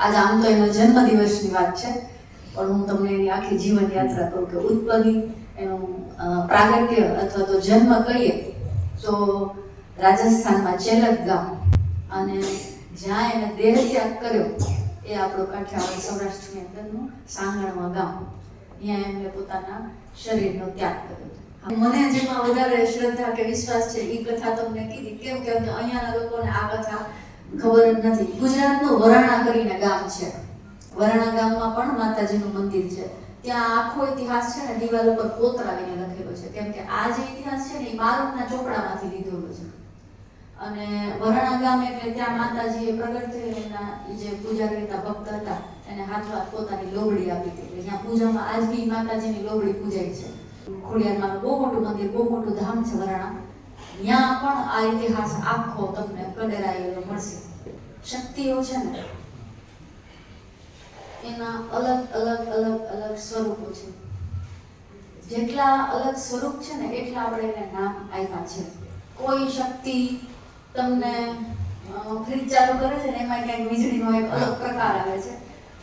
આજ આમ તો એનો જન્મદિવસની વાત છે, પણ હું તમને એની આખી જીવન યાત્રા કહું કે ઉત્પત્તિ એનું પ્રાગટ્ય અથવા તો જન્મ કહીએ તો રાજસ્થાનમાં ચેલક ગામ, અને જ્યાં એને દેહ ત્યાગ કર્યો એ આપણો કાઠિયાવાડ સૌરાષ્ટ્રની અંદરનું સાંગણમાં ગામ. ત્યાં એમને પોતાના શરીરનો ત્યાગ કર્યો. મને જેમાં વધારે શ્રદ્ધા કે વિશ્વાસ છે એ કથા તમને કીધી. કેમ કે અહીંયાના લોકોને આ કથા ખબર જ નથી. ગુજરાતનું વરાણા કરીને ગામ છે. વરાણા ગામમાં પણ માતાજીનું મંદિર છે. ત્યાં આખો ઇતિહાસ છે ને દિવાલ ઉપર કોતરાવીને લખેલો છે. કેમ કે આ જે ઇતિહાસ છે ને એ મારુતના ચોપડામાંથી લીધેલો છે. અને વરાણા ગામ એટલે ત્યાં માતાજીએ પ્રગટ થયેલા જે પૂજારી હતા, ભક્ત હતા, એને હાથમાં પોતાની લોબડી આપી હતી. એટલે ત્યાં પૂજામાં આજ બી માતાજીની લોબડી પૂજાય છે. ખોડિયારમાં બહુ મોટું મંદિર, બહુ મોટું ધામ છે વરાણા. ત્યાં પણ આ ઇતિહાસ આખો તમને કડેરાયેલો મળશે. શક્તિઓ છે ને એના અલગ અલગ અલગ અલગ સ્વરૂપો છે. જેટલા અલગ સ્વરૂપ છે ને એટલા આપણે એને નામ આપ્યા છે. કોઈ શક્તિ તમને ફ્રીજ ચાલુ કરે છે ને એમાં ક્યાંક વીજળીનો એક અલગ પ્રકાર આવે છે.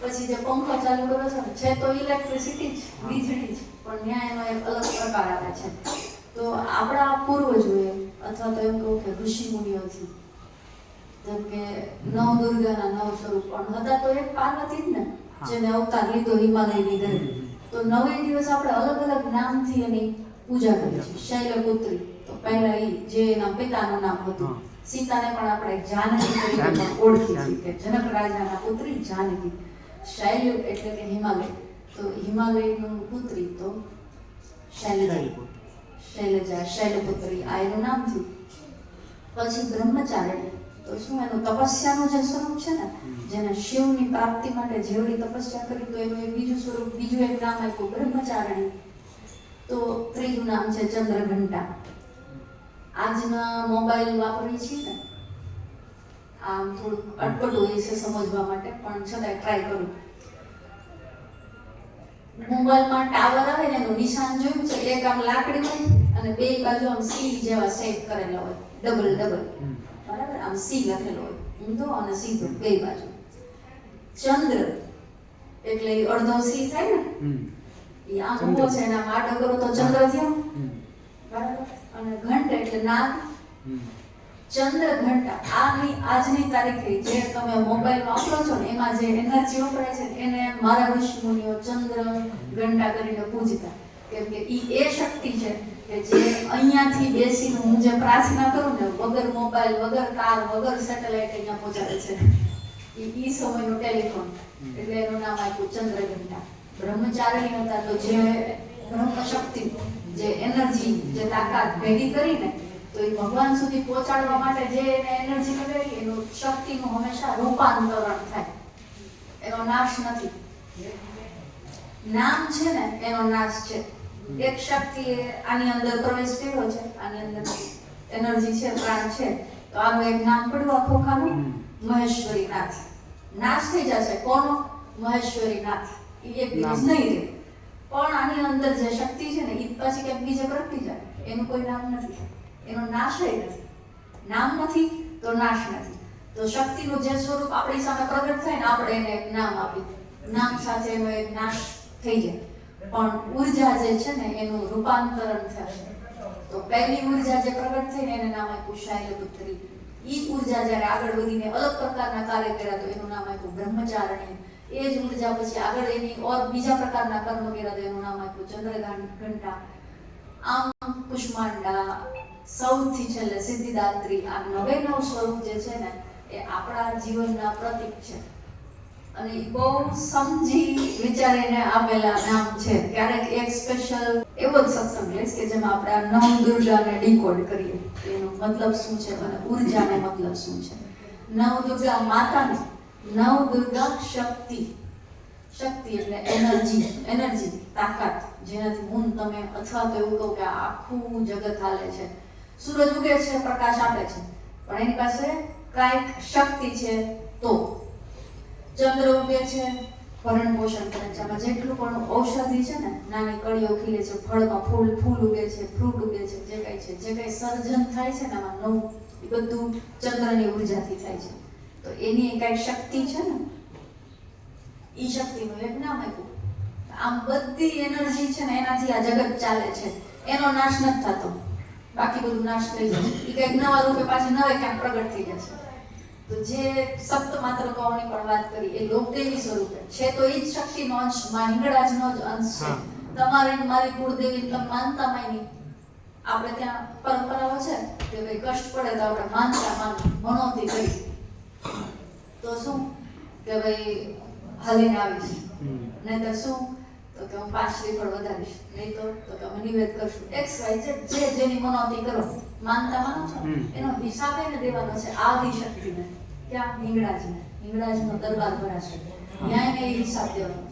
પછી જે પંખો ચાલુ કરો છો ને છે તો ઇલેક્ટ્રિસિટી જ, વીજળી જ, પણ ત્યાં એનો એક અલગ પ્રકાર આવે છે. તો આપણા પૂર્વજોએ અથવા તો એમ કહું કે ઋષિ મુનિઓથી, જેમ કે નવદુર્ગાના 9 સ્વરૂપ પણ હતા તો એક પાર્વતી જ ને, જેને અવતાર લીધો હિમાલયની ઘરે. તો 9 દિવસ આપણે અલગ અલગ નામથી એની પૂજા કરીએ છીએ. શૈલપુત્રી તો પહેલા જે એના પિતાનું નામ હતું. સીતાને પણ આપણે જાનકી તરીકે ઓળખીએ છીએ કે જનક રાજાના પુત્રી જાનકી. શૈલ એટલે કે હિમાલય, તો હિમાલયનું પુત્રી તો શૈલજા, શૈલજા, શૈલપુત્રી આ એનું નામ થયું. પછી બ્રહ્મચારિણી તો શું એનું તપસ્યાનું જે સ્વરૂપ છે ને, જેને શિવની પ્રાપ્તિ માટે જેવડી તપસ્યા કરી તો એનું એક બીજું સ્વરૂપ, બીજું એક નામ આપ્યું બ્રહ્મચારિણી. તો ત્રીજું નામ છે ચંદ્રઘંટા. આજના મોબાઈલ વાપરીએ છીએ ને, આમ થોડું અટપટું હોય છે સમજવા માટે, પણ છતાંય ટ્રાય કરું. મોબાઈલમાં ટાવર આવે ને એનું નિશાન જોયું છે, એક આમ લાકડી હોય અને બે બાજુ આમ સી જેવા શેપ કરેલા હોય, ડબલ ડબલ, બરાબર, આમ સી લખેલો હોય, ઊંધો અને સીધો બે બાજુ. ચંદ્ર એટલે અડધો સી થાય ને, એ આમ ઊભો છે ને આમ આડો કરો તો ચંદ્ર થયો, બરાબર. અને ઘંટ એટલે નાગ. ચંદ્ર ઘંટા આજની તારીખે જે તમે મોબાઈલ વાપરો છો ને એમાં જે એનર્જી વપરાય છે એને મારા ઋષિ મુનિઓ ચંદ્ર ઘંટા કરીને પૂજતા. કેમ કે એ શક્તિ છે કે જે અહીંયાથી બેસીને હું જે પ્રાર્થના કરું ને, વગર મોબાઈલ, વગર કાર, વગર સેટેલાઇટ અહીંયા પહોંચાડે છે. એ સમયનો ટેલિફોન, એટલે એનું નામ આપ્યું ચંદ્રઘંટા. બ્રહ્મચારિણી હતા તો જે બ્રહ્મ શક્તિ, જે એનર્જી, જે તાકાત ભેગી કરીને તો એ ભગવાન સુધી પહોંચાડવા માટે જે એને એનર્જી લગાવી એનું શક્તિનું હંમેશા રૂપાંતરણ થાય, એનો નાશ નથી. નામ છે ને એનો નાશ છે. એક શક્તિ આની અંદર પ્રવેશ કર્યો છે, આની અંદર એનર્જી છે, પ્રાણ છે, તો આનું એક નામ પડ્યું આ ખોખાનું, મહેશ્વરી નાથ. નાશ થઈ જશે કોનો? મહેશ્વરી નાથ. એ એક દિવસ નહીં રહે, પણ આની અંદર જે શક્તિ છે ને એ પછી ક્યાંક બીજે પ્રગટી જાય, એનું કોઈ નામ નથી, એનો નાશ નથી. નામ નથી તો નાશ નથી. તો શક્તિનું જે સ્વરૂપ આપણી સામે પ્રગટ થાય ને, આપણે એને એક નામ આપી, નામ સાથે એનો એક નાશ થઈ જાય, પણ ઉર્જા જે છે ને એનું રૂપાંતરણ થશે. તો પહેલી ઉર્જા જે પ્રગટ થઈ ને એને નામ આપ્યું શૈલપુત્રી. એ ઉર્જા જ્યારે આગળ વધીને અલગ પ્રકારના કાર્ય કર્યા તો એનું નામ આપ્યું બ્રહ્મચારિણી. એ જ ઉર્જા પછી આગળ એની ઓર બીજા પ્રકારના કર્મ કર્યા તો એનું નામ આપ્યું ચંદ્રઘંટા. આમ કુષ્માંડા, સૌથી છેલ્લે સિદ્ધિદાત્રી. આ 9 સ્વરૂપ જે છે ને એ આપણા જીવનના પ્રતીક છે, અને એ બહુ સમજી વિચારીને આપેલા નામ છે. ક્યારેક એક સ્પેશિયલ એવો જ સત્સંગ લઈશ કે જેમાં આપણે આ 9 દુર્ગાને ડીકોડ કરીએ, એનો મતલબ શું છે અને ઉર્જાનો મતલબ શું છે. 9 દુર્ગા માતાને, 9 દુર્ગા શક્તિ. શક્તિ એટલે એનર્જી, તાકાત, જેનાથી હું, તમે અથવા તો એવું કહું કે આખું જગત હાલે છે. સૂરજ ઉગે છે, પ્રકાશ આપે છે, પણ એની પાસે કાંઈક શક્તિ છે. તો ચંદ્ર ઉગે છે, ભરણ પોષણ કરે છે. આમાં જેટલું પણ ઔષધિ છે ને, નાની કળીઓ ખીલે છે, ફળમાં ફૂલ ઉગે છે, ફ્રૂટ ઉગે છે, જે કઈ સર્જન થાય છે ને આમાં નવું, એ બધું ચંદ્રની ઉર્જાથી થાય છે. તો એની કાંઈક શક્તિ છે ને, ઈ શક્તિનું એક નામ આપ્યું. આમ બધી એનર્જી છે ને એનાથી આ જગત ચાલે છે. એનો નાશ નથી થતો, બાકી બધું નાશ થઈ જાય. એ કંઈક નવા રૂપે પાછી નવે ક્યાંક પ્રગટ થઈ જશે. તો જે સપ્ત માતૃકાઓની પણ વાત કરી એ લોકદેવી સ્વરૂપે છે, તો એ જ શક્તિનો અંશ માં હિંગળાજનો જ અંશ છે. તમારે ને મારી કુળદેવી તમે માનતા માની, આપણે ત્યાં પરંપરાઓ છે કે ભાઈ કષ્ટ પડે તો આપણે માનતા માની મનોથી કરી, તો શું કે ભાઈ હાલીને આવીશ, નહીતર શું તો કે હું 5 શ્રીફળ વધારીશ, નહીં તો કે અમે નિવેદ કરશું. XYZ જે જેની મનોતી કરો, માનતા માનો છો એનો હિસાબ એને દેવાનો છે આદિ શક્તિને. ક્યાં? હિંગળાજનો દરબાર ભરાશે, ત્યાં એને એ હિસાબ દેવાનો.